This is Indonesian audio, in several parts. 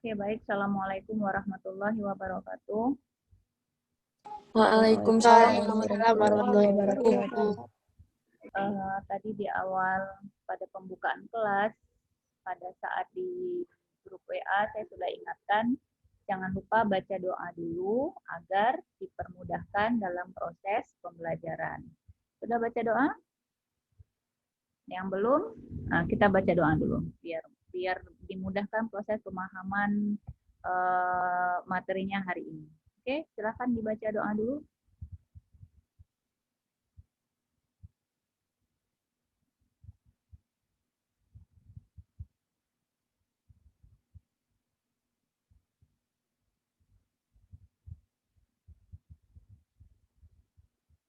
Oke, baik. Assalamualaikum warahmatullahi wabarakatuh. Waalaikumsalam warahmatullahi wabarakatuh. Tadi di awal pada pembukaan kelas, pada saat di grup WA, saya sudah ingatkan, jangan lupa baca doa dulu agar dipermudahkan dalam proses pembelajaran. Sudah baca doa? Yang belum, nah, kita baca doa dulu, biar dimudahkan proses pemahaman materinya hari ini. Oke, silakan dibaca doa dulu.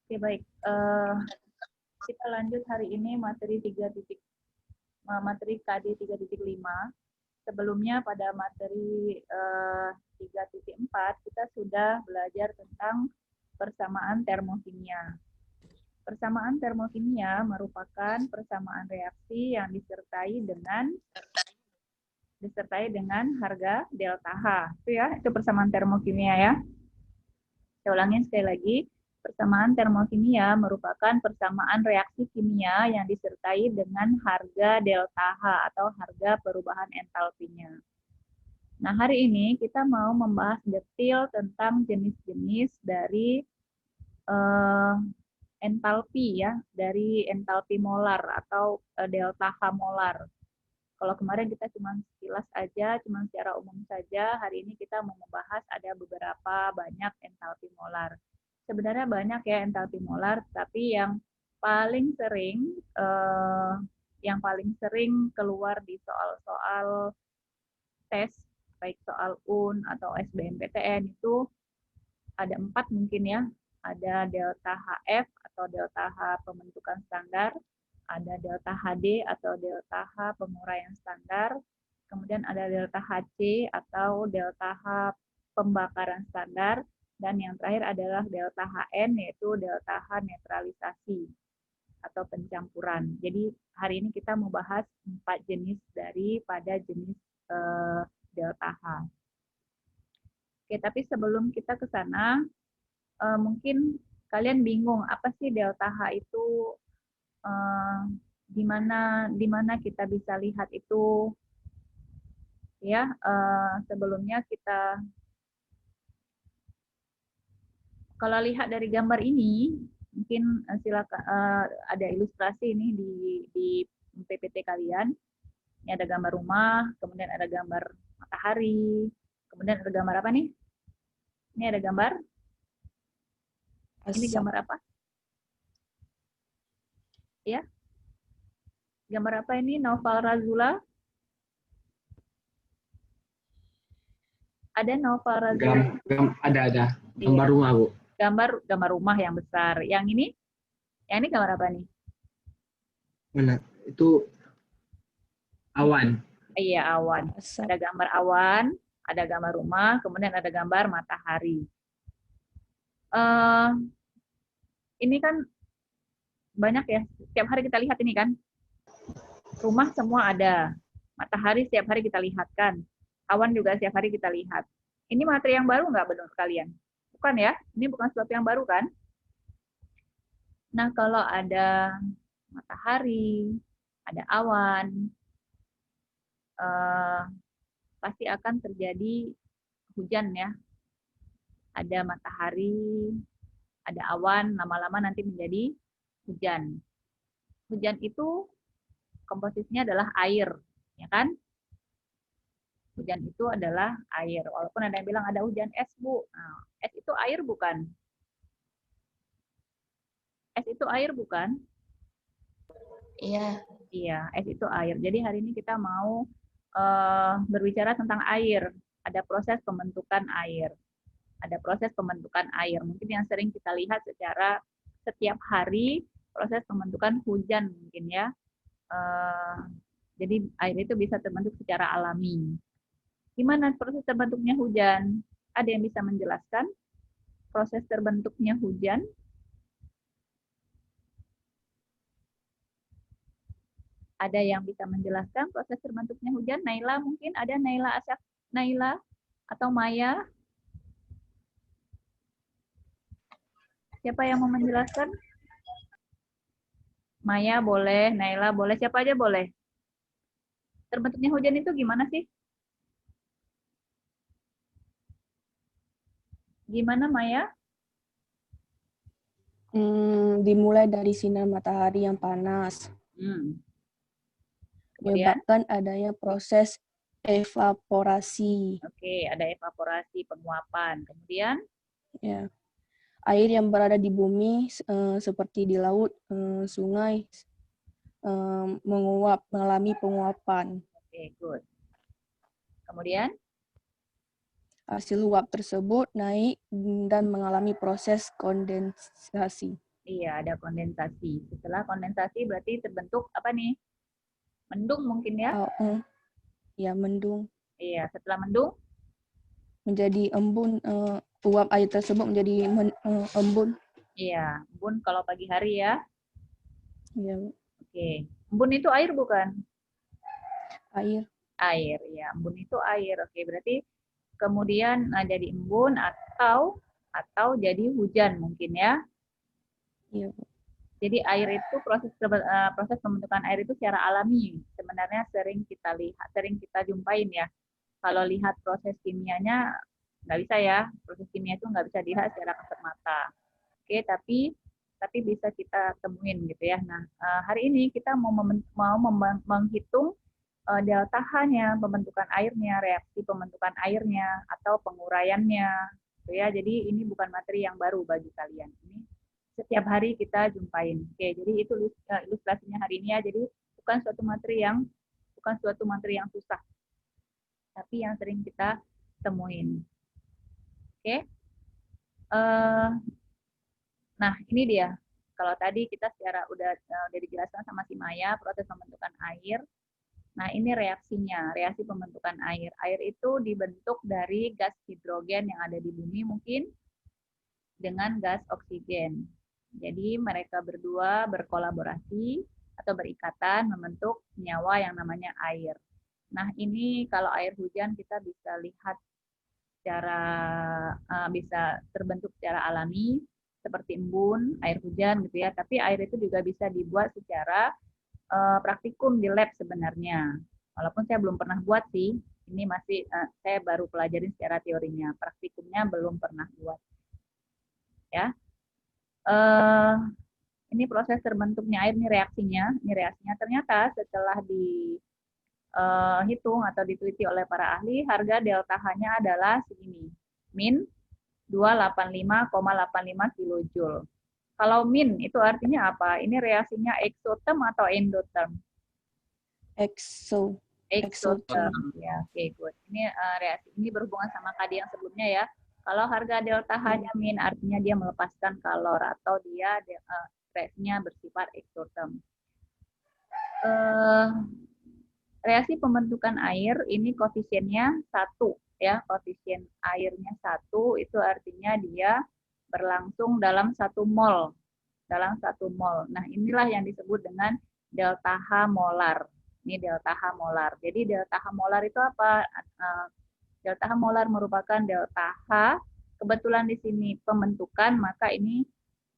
Oke, baik. Kita lanjut hari ini materi KD 3.5. Sebelumnya pada materi 3.4 kita sudah belajar tentang persamaan termokimia. Persamaan termokimia merupakan persamaan reaksi yang disertai dengan harga delta H. Itu persamaan termokimia ya. Saya ulangin sekali lagi. Persamaan termokimia merupakan persamaan reaksi kimia yang disertai dengan harga delta H atau harga perubahan entalpinya. Nah, hari ini kita mau membahas detail tentang jenis-jenis dari entalpi ya, dari entalpi molar atau delta H molar. Kalau kemarin kita cuma sekilas aja, cuma secara umum saja, hari ini kita mau membahas ada beberapa banyak entalpi molar. Sebenarnya banyak ya entalpi molar, tapi yang paling sering keluar di soal-soal tes, baik soal UN atau SBMPTN itu ada 4 mungkin ya. Ada delta HF atau delta H pembentukan standar, ada delta HD atau delta H penguraian standar, kemudian ada delta HC atau delta H pembakaran standar, dan yang terakhir adalah delta HN yaitu delta H netralisasi atau pencampuran. Jadi hari ini kita mau bahas 4 jenis daripada jenis delta H. Oke, tapi sebelum kita ke sana, mungkin kalian bingung apa sih delta H itu, di mana kita bisa lihat itu ya. Sebelumnya kita kalau lihat dari gambar ini mungkin silakan, ada ilustrasi ini di PPT kalian. Ini ada gambar rumah, kemudian ada gambar matahari, kemudian ada gambar apa nih? Ini ada gambar. Ini gambar apa? Ya. Gambar apa ini? Novel Razula? Ada Novel Razula? Ada. Gambar rumah, Bu. Gambar rumah yang besar. Yang ini gambar apa nih? Mana? Itu awan. Iya, awan. Ada gambar awan, ada gambar rumah, kemudian ada gambar matahari. Ini kan banyak ya, setiap hari kita lihat ini kan. Rumah semua ada, matahari setiap hari kita lihat kan, awan juga setiap hari kita lihat. Ini materi yang baru nggak menurut kalian? Bukan ya, ini bukan sesuatu yang baru kan? Nah, kalau ada matahari, ada awan, pasti akan terjadi hujan ya. Ada matahari, ada awan, lama-lama nanti menjadi hujan. Hujan itu komposisinya adalah air, ya kan? Hujan itu adalah air. Walaupun ada yang bilang ada hujan es, Bu. Nah, es itu air bukan? Es itu air bukan? Iya. Iya, es itu air. Jadi hari ini kita mau berbicara tentang air. Ada proses pembentukan air. Ada proses pembentukan air. Mungkin yang sering kita lihat secara setiap hari proses pembentukan hujan mungkin ya. Jadi air itu bisa terbentuk secara alami. Gimana proses terbentuknya hujan? Ada yang bisa menjelaskan proses terbentuknya hujan? Ada yang bisa menjelaskan proses terbentuknya hujan? Naila mungkin ada, Naila Asyak Naila atau Maya? Siapa yang mau menjelaskan? Maya boleh, Naila boleh, siapa aja boleh. Terbentuknya hujan itu gimana sih? Gimana Maya? Dimulai dari sinar matahari yang panas, Kemudian, menyebabkan adanya proses evaporasi. oke, ada evaporasi, penguapan. Kemudian, Ya. Air yang berada di bumi seperti di laut, sungai, mengalami penguapan. oke, good. Kemudian, Hasil uap tersebut naik dan mengalami proses kondensasi. iya ada kondensasi. Setelah kondensasi berarti terbentuk apa nih? Mendung mungkin ya? Ya, mendung. Iya, setelah mendung, Menjadi embun, uap air tersebut menjadi embun. iya, embun kalau pagi hari ya. Ya, Oke, embun itu air bukan? air. Air, ya, embun itu air. Oke, berarti kemudian jadi embun atau jadi hujan mungkin ya. Ya, Jadi air itu proses pembentukan air itu secara alami sebenarnya sering kita lihat, sering kita jumpain ya. Kalau lihat proses kimianya nggak bisa ya, proses kimia itu nggak bisa dilihat secara kasat mata. Oke, tapi bisa kita temuin gitu ya. Nah, hari ini kita mau menghitung delta H-nya, pembentukan airnya, reaksi pembentukan airnya, atau penguraiannya. Gitu ya. Jadi ini bukan materi yang baru bagi kalian. Ini setiap hari kita jumpain. Oke, jadi itu ilustrasinya hari ini ya. Jadi bukan suatu materi yang susah, tapi yang sering kita temuin. Oke. Nah, ini dia. Kalau tadi kita udah dijelaskan sama si Maya proses pembentukan air. Nah, ini reaksinya, reaksi pembentukan air. Air itu dibentuk dari gas hidrogen yang ada di bumi mungkin dengan gas oksigen. Jadi mereka berdua berkolaborasi atau berikatan membentuk senyawa yang namanya air. Nah, ini kalau air hujan kita bisa lihat bisa terbentuk secara alami seperti embun, air hujan gitu ya. Tapi air itu juga bisa dibuat secara praktikum di lab sebenarnya. Walaupun saya belum pernah buat sih, ini masih saya baru pelajarin secara teorinya. Praktikumnya belum pernah buat. Ya, ini proses terbentuknya air, ini reaksinya. Ini reaksinya ternyata setelah dihitung atau diteliti oleh para ahli, harga delta H-nya adalah segini, min 285,85 kilojoule. Kalau min itu artinya apa? Ini reaksinya exotherm atau endotherm? Exotherm. Ya, oke, good. Ini reaksi ini berhubungan sama tadi yang sebelumnya ya. Kalau harga delta H-nya min artinya dia melepaskan kalor atau dia reaksinya bersifat exotherm. Reaksi pembentukan air ini koefisiennya 1 ya, koefisien airnya 1 itu artinya dia berlangsung dalam 1 mol. Dalam 1 mol. Nah, inilah yang disebut dengan delta H molar. Ini delta H molar. Jadi delta H molar itu apa? Delta H molar merupakan delta H. Kebetulan di sini pembentukan, maka ini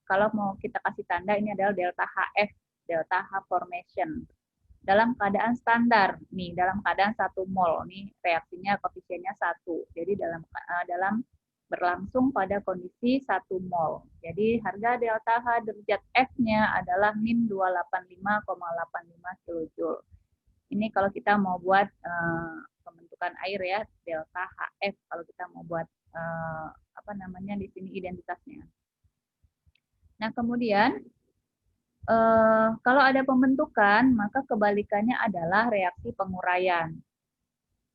kalau mau kita kasih tanda ini adalah delta HF, delta H formation. Dalam keadaan standar, nih dalam keadaan 1 mol, nih reaksinya koefisiennya 1. Jadi dalam berlangsung pada kondisi 1 mol. Jadi harga delta H derajat F-nya adalah min 285,85 kilojoule. Ini kalau kita mau buat pembentukan air ya, delta HF kalau kita mau buat apa namanya di sini identitasnya. Nah, kemudian kalau ada pembentukan, maka kebalikannya adalah reaksi penguraian.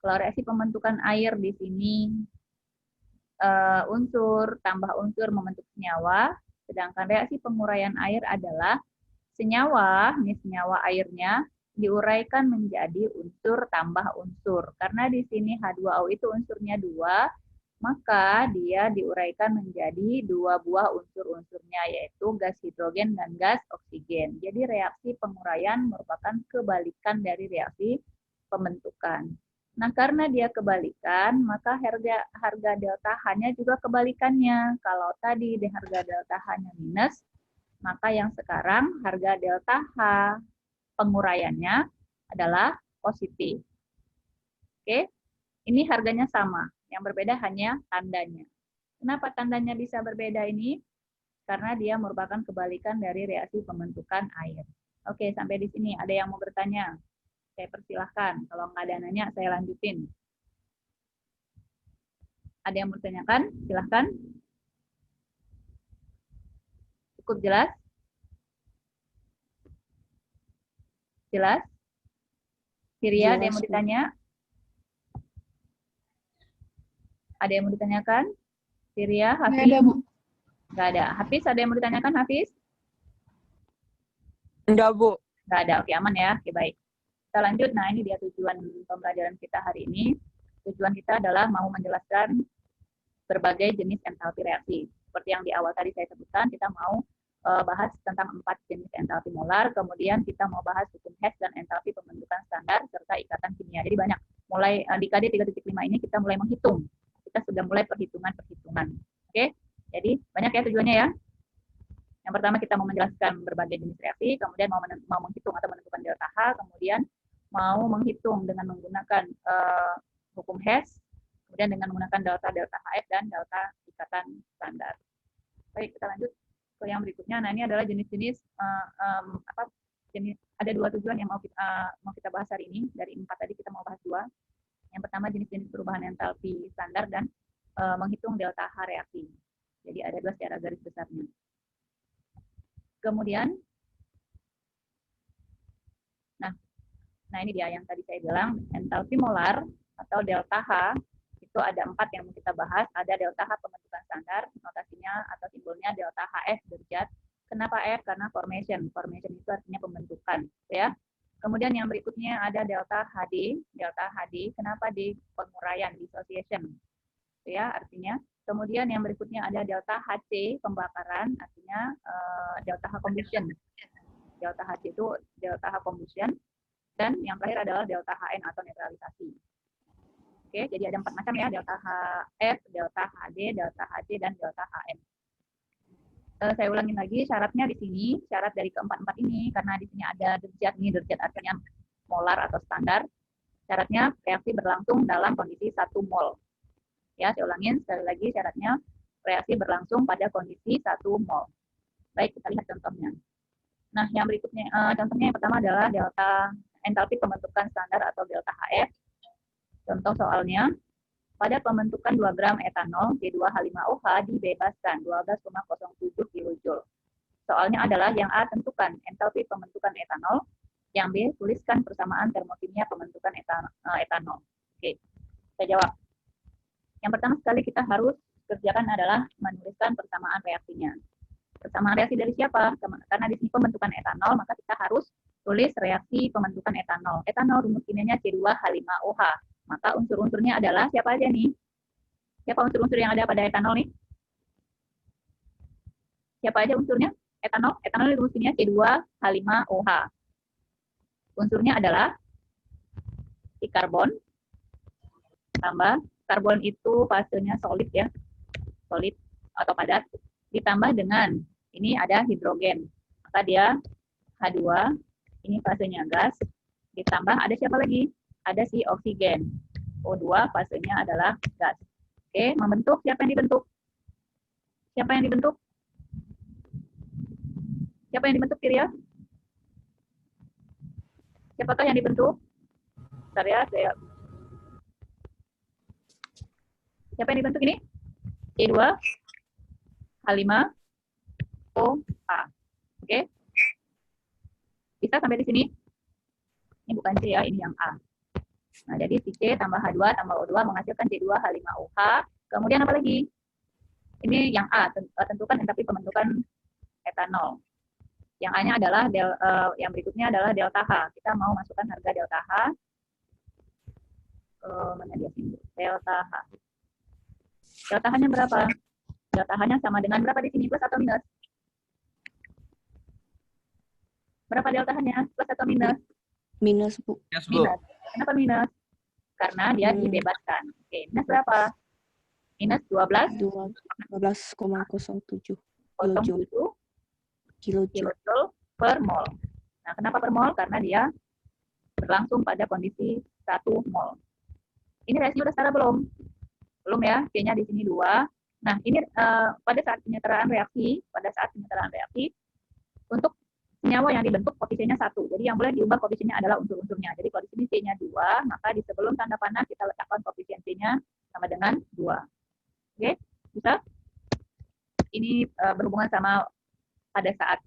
Kalau reaksi pembentukan air di sini unsur tambah unsur membentuk senyawa, sedangkan reaksi penguraian air adalah senyawa, ini senyawa airnya diuraikan menjadi unsur tambah unsur. Karena di sini H2O itu unsurnya 2, maka dia diuraikan menjadi 2 buah unsur-unsurnya, yaitu gas hidrogen dan gas oksigen. Jadi reaksi penguraian merupakan kebalikan dari reaksi pembentukan. Nah, karena dia kebalikan, maka harga delta H-nya juga kebalikannya. Kalau tadi di harga delta H-nya minus, maka yang sekarang harga delta H penguraiannya adalah positif. Oke, ini harganya sama. Yang berbeda hanya tandanya. Kenapa tandanya bisa berbeda ini? Karena dia merupakan kebalikan dari reaksi pembentukan air. Oke, sampai di sini. Ada yang mau bertanya? Saya persilahkan. Kalau nggak ada nanya, saya lanjutin. Ada yang mau ditanyakan? Silahkan. Cukup jelas? Jelas? Firia, ada yang mau Jelas, Bu. ditanya? Ada yang mau ditanyakan? Firia, Nggak Hafiz? ada, Bu. Nggak ada. Hafiz, ada yang mau ditanyakan, Hafiz? Enggak, Bu. Nggak ada. Oke, aman ya. Oke, baik. Kita lanjut. Nah, ini dia tujuan pembelajaran kita hari ini. Tujuan kita adalah mau menjelaskan berbagai jenis entalpi reaksi. Seperti yang di awal tadi saya sebutkan, kita mau bahas tentang 4 jenis entalpi molar, kemudian kita mau bahas hukum Hess dan entalpi pembentukan standar, serta ikatan kimia. Jadi banyak. Mulai di KD 3.5 ini kita mulai menghitung. Kita sudah mulai perhitungan-perhitungan. Oke? Jadi banyak ya tujuannya ya. Yang pertama kita mau menjelaskan berbagai jenis reaksi, kemudian mau menghitung atau menentukan delta H, kemudian mau menghitung dengan menggunakan hukum Hess, kemudian dengan menggunakan delta HF dan delta ikatan standar. Baik, kita lanjut ke yang berikutnya. Nah, ini adalah jenis-jenis ada 2 tujuan yang mau kita bahas hari ini. Dari 4 tadi kita mau bahas 2. Yang pertama jenis-jenis perubahan entalpi standar dan menghitung delta H reaksi. Jadi ada 2 secara garis besarnya. Kemudian, nah ini dia yang tadi saya bilang, entalpi molar atau delta H, itu ada 4 yang mau kita bahas. Ada delta H pembentukan standar, notasinya atau simbolnya delta HF derajat. Kenapa F? Karena formation. Formation itu artinya pembentukan. Ya. Kemudian yang berikutnya ada delta HD. Delta HD, kenapa di penguraian, dissociation. Ya, artinya. Kemudian yang berikutnya ada delta HC, pembakaran, artinya delta H combustion. Delta HC itu delta H combustion. Dan yang terakhir adalah delta HN atau neutralisasi. Oke, jadi ada 4 macam ya, delta HF, delta HD, delta HC, dan delta HN. Saya ulangin lagi, syaratnya di sini, syarat dari keempat-empat ini, karena di sini ada derajat, ini derajat artinya molar atau standar, syaratnya reaksi berlangsung dalam kondisi 1 mol. Ya, saya ulangin sekali lagi, syaratnya reaksi berlangsung pada kondisi 1 mol. Baik, kita lihat contohnya. Nah, yang berikutnya, contohnya yang pertama adalah delta entalpi pembentukan standar atau delta HF. Contoh soalnya, pada pembentukan 2 gram etanol, C2H5OH dibebaskan 12,07 kJ. Soalnya adalah yang A, tentukan entalpi pembentukan etanol, yang B, tuliskan persamaan termokimia pembentukan etanol. Oke, saya jawab. Yang pertama sekali kita harus kerjakan adalah menuliskan persamaan reaksinya. Persamaan reaksi dari siapa? Karena di sini pembentukan etanol, maka kita harus tulis reaksi pembentukan etanol. Etanol rumus kimianya C2H5OH. Maka unsur-unsurnya adalah siapa aja nih? Siapa unsur-unsur yang ada pada etanol nih? Siapa aja unsurnya? Etanol. Etanol rumus kimianya C2H5OH. Unsurnya adalah si karbon tambah karbon itu fasenya solid ya. Solid atau padat ditambah dengan ini ada hidrogen. Maka dia H2, ini fasenya gas, ditambah ada siapa lagi? Ada si oksigen. O2 fasenya adalah gas. Oke, membentuk, siapa yang dibentuk? Siapa yang dibentuk? Siapa yang dibentuk, Kiria? Siapakah yang dibentuk? Bentar ya, saya... Siapa yang dibentuk ini? C2H5OH. Oke? Bisa sampai di sini? Ini bukan C ya, ini yang A. Nah, jadi si C tambah H2 tambah O2 menghasilkan C2H5OH. Kemudian apa lagi? Ini yang A, tentukan entalpi pembentukan etanol. Yang A-nya adalah, yang berikutnya adalah delta H. Kita mau masukkan harga delta H. Mana dia sini? Delta H. Delta H-nya berapa? Delta H-nya sama dengan berapa di sini? Plus atau minus? Berapa delta H-nya? Plus atau minus? Minus, Bu. Yes, Bu. Minus. Kenapa minus? karena dia dibebaskan. Oke, minus berapa? Minus 12,07 kilojoule per mol. Nah, kenapa per mol? Karena dia berlangsung pada kondisi 1 mol. Ini reaksinya udah setara belum? Belum ya, C-nya di sini 2. Nah, ini pada saat penyetaraan reaksi, untuk senyawa yang dibentuk koefisiennya 1. Jadi yang boleh diubah koefisiennya adalah unsur-unsurnya. Jadi kalau di sini C-nya 2, maka di sebelum tanda panah kita letakkan koefisien C-nya sama dengan 2. Oke, bisa? Ini berhubungan sama pada saat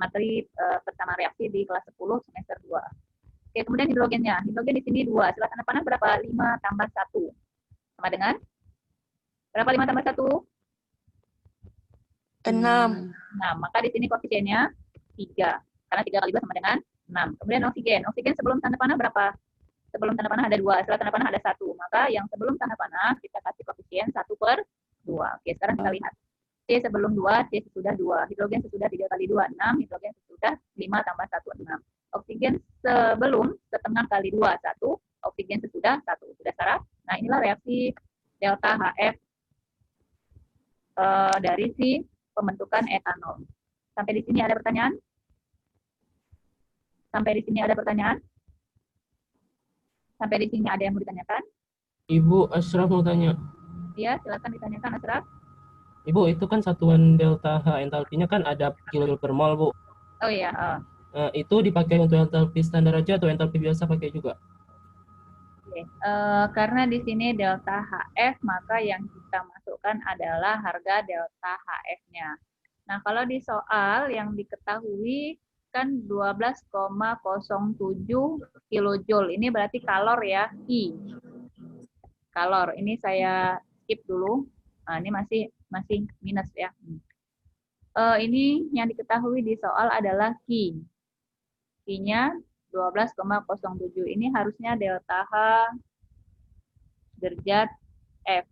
materi pertama reaksi di kelas 10 semester 2. Oke, kemudian hidrogennya. Hidrogen di sini 2. Sila tanda panah berapa? 5 tambah 1. Sama dengan? Berapa 5 tambah 1? 6. 6. Maka di sini koefisiennya 3. Karena 3 kali 2 sama dengan 6. Kemudian oksigen. Oksigen sebelum tanda panah berapa? Sebelum tanda panah ada 2. Setelah tanda panah ada 1. Maka yang sebelum tanda panah kita kasih koefisien 1/2. Oke, sekarang kita lihat. C sebelum 2, C sesudah 2. Hidrogen sesudah 3 kali 2, 6. Hidrogen sesudah 5 tambah 1, 6. Oksigen sebelum setengah kali 2, 1. Oksigen sesudah 1. Sudah setara? Nah, inilah reaksi delta HF dari si pembentukan etanol. Sampai di sini ada pertanyaan? Sampai di sini ada pertanyaan? Sampai di sini ada yang mau ditanyakan? Ibu, Ashraf mau tanya. Iya, silakan ditanyakan, Ashraf. Ibu, itu kan satuan delta H entalpinya kan ada kilojoule per mol, Bu. Oh iya. Itu dipakai untuk entalpi standar aja atau entalpi biasa pakai juga? Oke. Karena di sini delta HF, maka yang kita masukkan adalah harga delta HF-nya. Nah, kalau di soal yang diketahui kan 12,07 kilojoule. Ini berarti kalor ya, I. Kalor. Ini saya skip dulu. Nah, ini masih minus ya. Ini yang diketahui di soal adalah Q. Q-nya 12,07. Ini harusnya delta H derajat F.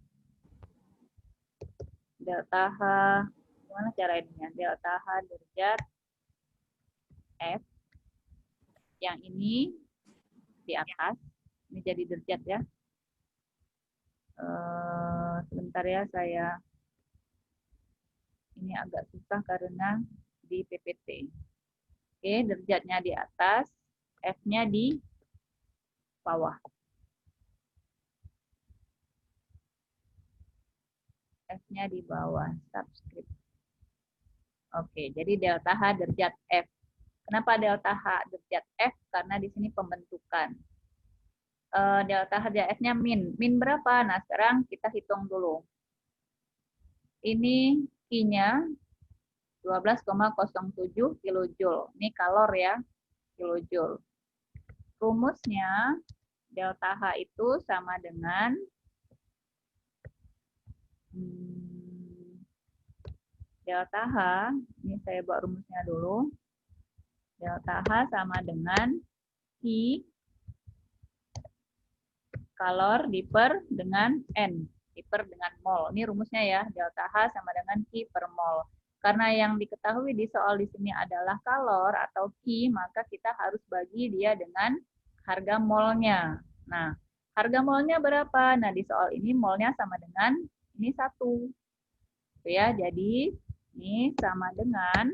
Delta H, gimana cara ininya? Delta H derajat F. Yang ini di atas. Ini jadi derajat ya. Sebentar ya, saya ini agak susah karena di PPT. Oke, derajatnya di atas, F-nya di bawah. F-nya di bawah, subscript. Oke, jadi delta H derajat F. Kenapa delta H derajat F? Karena di sini pembentukan. Delta H derajat F-nya min. Min berapa? Nah, sekarang kita hitung dulu. Ini Q-nya 12,07 kilojoule. Ini kalor ya, kilojoule. Rumusnya delta H itu sama dengan delta H, ini saya buat rumusnya dulu. Delta H sama dengan Q kalor diper dengan N, diper dengan mol. Ini rumusnya ya, delta H sama dengan Q per mol. Karena yang diketahui di soal di sini adalah kalor atau Q, maka kita harus bagi dia dengan harga molnya. Nah, harga molnya berapa? Nah, di soal ini molnya sama dengan ini 1. Ya, jadi ini sama dengan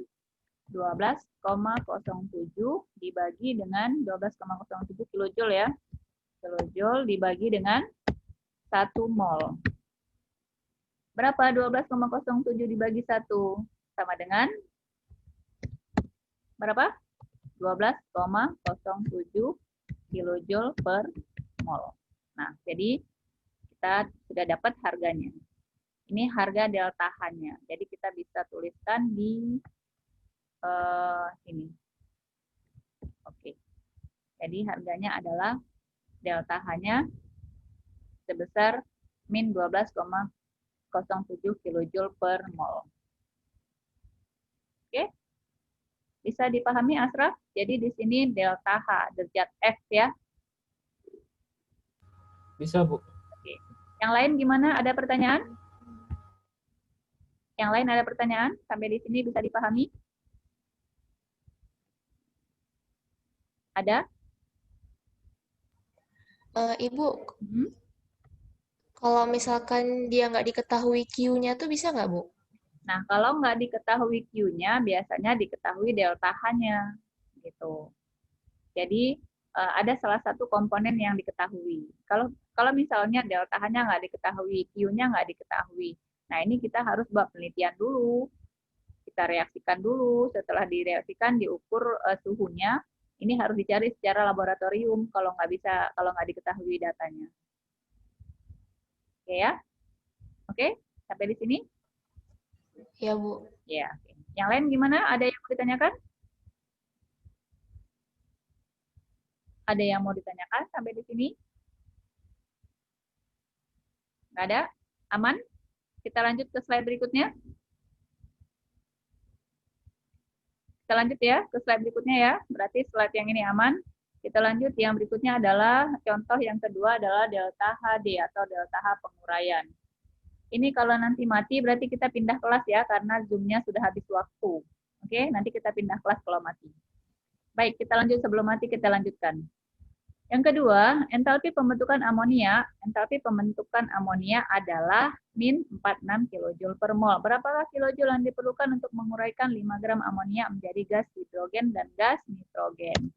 12,07 dibagi dengan 12,07 kilojoule ya. Kilojoule dibagi dengan 1 mol. Berapa 12,07 dibagi 1? Sama dengan berapa? 12,07 kilojoule per mol. Nah, jadi kita sudah dapat harganya. Ini harga delta H-nya. Jadi kita bisa tuliskan di sini. Oke. Jadi harganya adalah delta H-nya sebesar min 12,07 kilojoule per mol. Oke. Bisa dipahami, Ashraf? Jadi di sini delta H, derajat F ya. Bisa, Bu. Oke. Yang lain gimana? Ada pertanyaan? Yang lain ada pertanyaan? Sampai di sini bisa dipahami? Ada? Ibu, Hmm? kalau misalkan dia nggak diketahui Q-nya tuh bisa nggak, Bu? Nah, kalau nggak diketahui Q-nya, biasanya diketahui delta H-nya. Gitu. Jadi, ada salah satu komponen yang diketahui. Kalau misalnya delta H-nya nggak diketahui, Q-nya nggak diketahui. Nah, ini kita harus buat penelitian dulu. Kita reaksikan dulu. Setelah direaksikan, diukur suhunya. Ini harus dicari secara laboratorium kalau nggak diketahui datanya. Oke ya? Oke, sampai di sini? Ya, Bu. Ya. Oke. Yang lain gimana? Ada yang mau ditanyakan? Ada yang mau ditanyakan sampai di sini? Nggak ada? Aman? Kita lanjut ke slide berikutnya. Kita lanjut ya ke slide berikutnya ya. Berarti slide yang ini aman. Kita lanjut, yang berikutnya adalah contoh yang kedua adalah delta HD atau delta H penguraian. Ini kalau nanti mati berarti kita pindah kelas ya, karena Zoom-nya sudah habis waktu. Oke, nanti kita pindah kelas kalau mati. Baik, kita lanjut, sebelum mati kita lanjutkan. Yang kedua, entalpi pembentukan amonia. Entalpi pembentukan amonia adalah min 46 kJ per mol. Berapakah kilojoule yang diperlukan untuk menguraikan 5 gram amonia menjadi gas hidrogen dan gas nitrogen?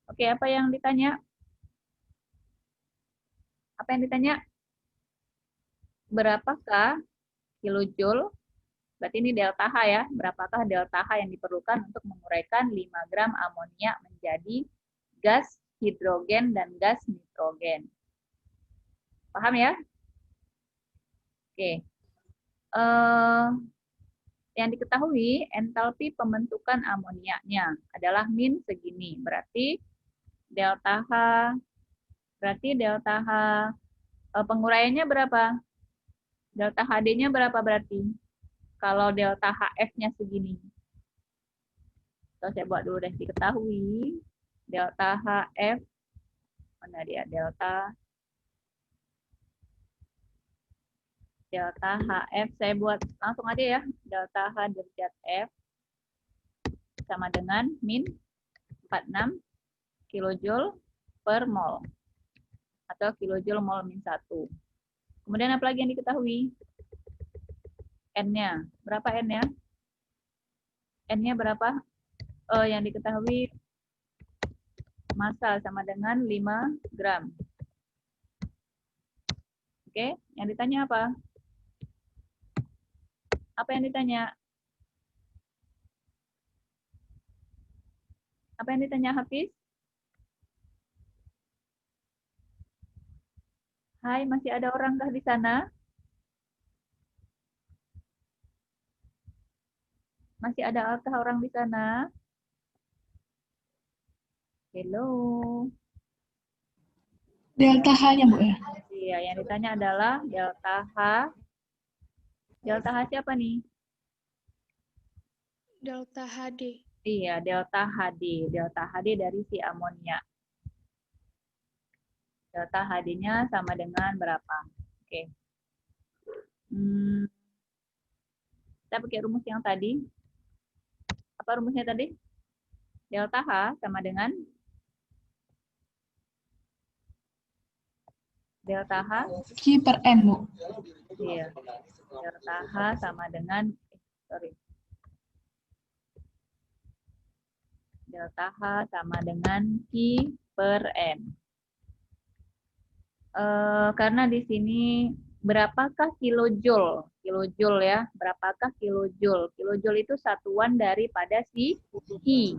Oke, apa yang ditanya? Apa yang ditanya? Berapakah kilojoule? Berarti ini delta H ya. Berapakah delta H yang diperlukan untuk menguraikan 5 gram amonia menjadi gas hidrogen dan gas nitrogen? Paham ya? Oke. Yang diketahui entalpi pembentukan amoniaknya adalah min segini. Berarti delta H penguraiannya berapa? Delta HD-nya berapa berarti? Kalau delta HF-nya segini. So, saya buat dulu deh, diketahui. Delta HF, mana dia? Delta HF, saya buat langsung aja ya. Delta H derajat F sama dengan min 46 kilojoule per mol. Atau kilojoule mol min 1. Kemudian apa lagi yang diketahui? N-nya. Berapa N-nya? N-nya berapa? Yang diketahui massa sama dengan 5 gram. Oke, yang ditanya apa? Apa yang ditanya? Apa yang ditanya, Hafiz? Hai, masih ada orangkah di sana? Masih ada orang di sana? Hello. Delta H-nya, Bu, ya? Iya, yang ditanya adalah delta H. Delta H siapa nih? Delta HD. Iya, delta HD. Delta HD dari si amonia. Delta HD-nya sama dengan berapa? Oke. Kita pakai rumus yang tadi. Apa rumusnya tadi? Delta H sama dengan delta H. Q per N, Bu. Iya. Delta H sama dengan delta H sama dengan Q per N. Karena di sini berapakah kilojoule? Kilojoule ya, berapakah kilojoule? Kilojoule itu satuan daripada si Q.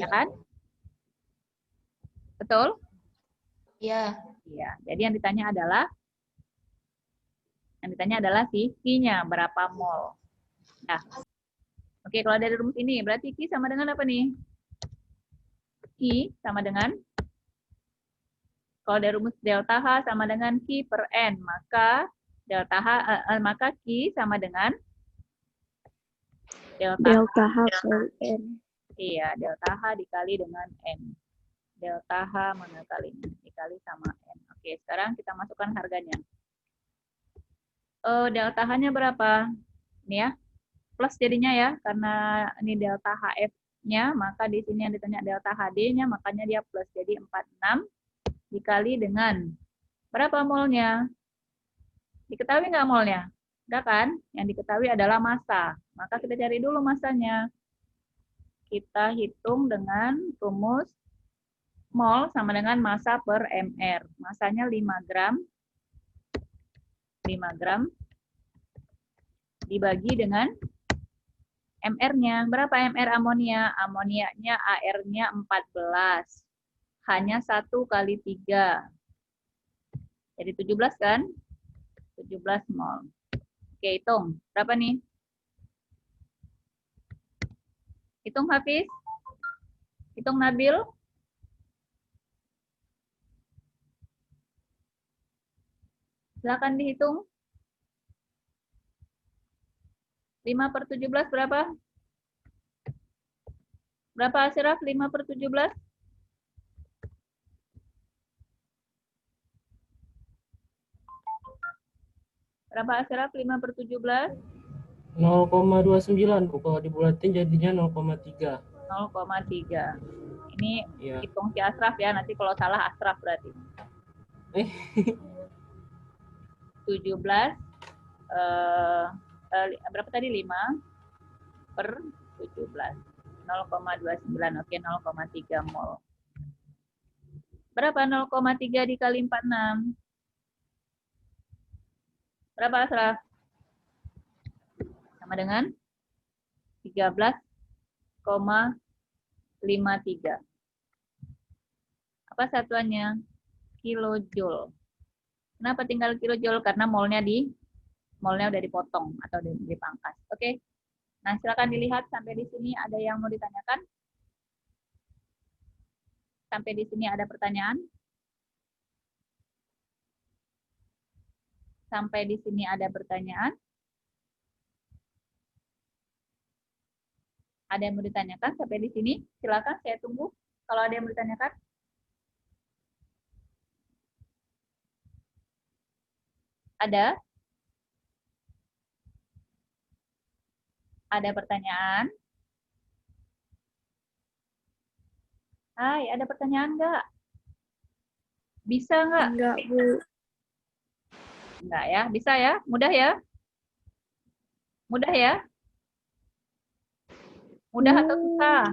Ya kan? Betul? Ya. Iya. Jadi yang ditanya adalah si Q-nya, berapa mol. Nah. Oke, kalau dari rumus ini berarti Q sama dengan apa nih? Q sama dengan, kalau dari rumus delta H sama dengan Q per N, maka maka Q sama dengan delta H per N. Iya, delta H dikali dengan N. Delta H mengalinya dikali sama N. Oke, sekarang kita masukkan harganya. Delta H-nya berapa? Ini ya, plus jadinya ya, karena ini delta HF-nya, maka di sini yang ditanya delta HD-nya, makanya dia plus. Jadi 46 dikali dengan berapa molnya? Diketahui nggak molnya? Udah kan? Yang diketahui adalah massa. Maka kita cari dulu massanya. Kita hitung dengan rumus mol sama dengan massa per mr. Massanya 5 gram. 5 gram dibagi dengan mr-nya. Berapa mr amonia? Amonianya AR-nya 14. Hanya 1 kali 3. Jadi 17 kan? 17 mol. Oke, hitung. Berapa nih? Hitung Hafiz. Hitung Nabil. Silakan dihitung. 5/17 berapa? Berapa Asyraf? 5/17? Berapa Asyraf? 5/17? 0,29 Bu. Kalau dibulatin jadinya 0,3. 0,3. Ini Iya. hitung si Asraf ya. Nanti kalau salah Asraf berarti. 17 berapa tadi? 5/17. 0,29. Oke, 0,3 mol. Berapa 0,3 dikali 46? Berapa Asraf? Sama dengan 13,53. Apa satuannya? Kilojoule. Kenapa tinggal kilojoule? Karena molnya udah dipotong atau dipangkas. Oke. Nah, silakan dilihat sampai di sini ada yang mau ditanyakan? Sampai di sini ada pertanyaan? Sampai di sini ada pertanyaan? Ada yang mau ditanyakan sampai di sini? Silakan, saya tunggu. Kalau ada yang mau ditanyakan. Ada? Ada pertanyaan? Hai, ada pertanyaan nggak? Bisa nggak? Enggak, Bu. Enggak ya? Bisa ya? Mudah ya? Mudah ya? Mudah atau susah?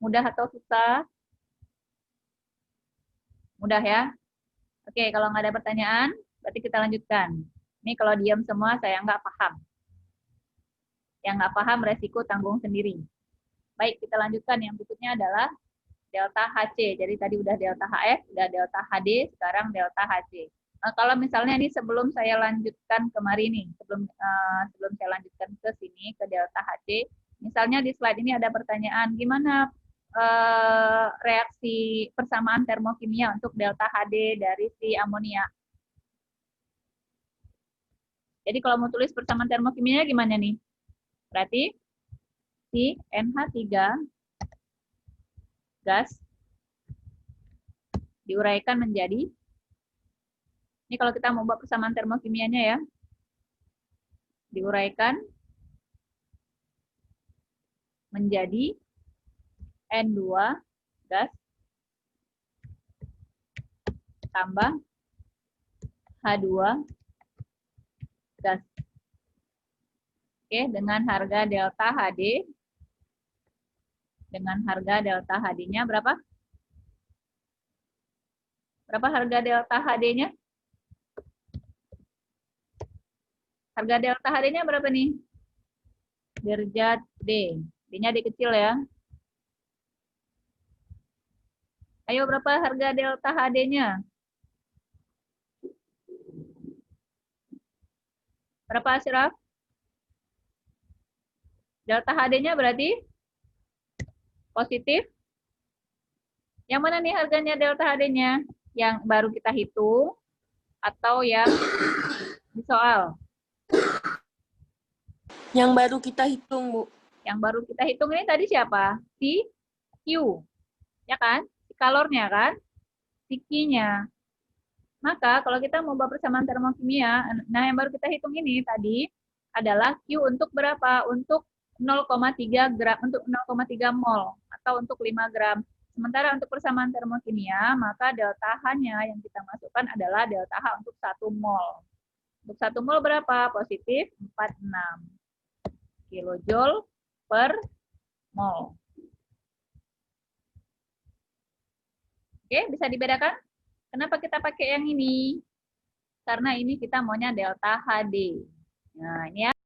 Mudah atau susah? Mudah ya? Oke, kalau nggak ada pertanyaan, berarti kita lanjutkan. Ini kalau diam semua, saya nggak paham. Yang nggak paham, resiko tanggung sendiri. Baik, kita lanjutkan. Yang berikutnya adalah delta HC. Jadi tadi udah delta HF, udah delta HD, sekarang delta HC. Nah, kalau misalnya ini sebelum saya lanjutkan kemarin nih, sebelum saya lanjutkan ke sini, ke delta HC, misalnya di slide ini ada pertanyaan, gimana reaksi persamaan termokimia untuk delta HD dari si amonia? Jadi kalau mau tulis persamaan termokimianya gimana nih? Berarti si NH3 gas diuraikan menjadi, ini kalau kita mau buat persamaan termokimianya ya, diuraikan menjadi N2 gas tambah H2 gas. Oke, dengan harga delta HD, dengan harga delta HD-nya berapa? Berapa harga delta HD-nya? Harga delta HD-nya berapa nih? Derajat D. D-nya D kecil ya. Ayo, berapa harga delta HD-nya? Berapa Asyraf? Delta HD-nya berarti positif. Yang mana nih harganya delta HD-nya? Yang baru kita hitung atau yang di soal? Yang baru kita hitung, Bu. Yang baru kita hitung ini tadi siapa? Si Q. Ya kan? Si kalornya kan? Si Q-nya. Maka kalau kita mau buat persamaan termokimia, nah yang baru kita hitung ini tadi adalah Q untuk berapa? Untuk 0,3 gram, untuk 0,3 mol atau untuk 5 gram. Sementara untuk persamaan termokimia, maka delta H-nya yang kita masukkan adalah delta H untuk 1 mol. Untuk 1 mol berapa? Positif 46 kilojoule per mol. Oke, bisa dibedakan? Kenapa kita pakai yang ini? Karena ini kita maunya delta HD. Nah, ini ya.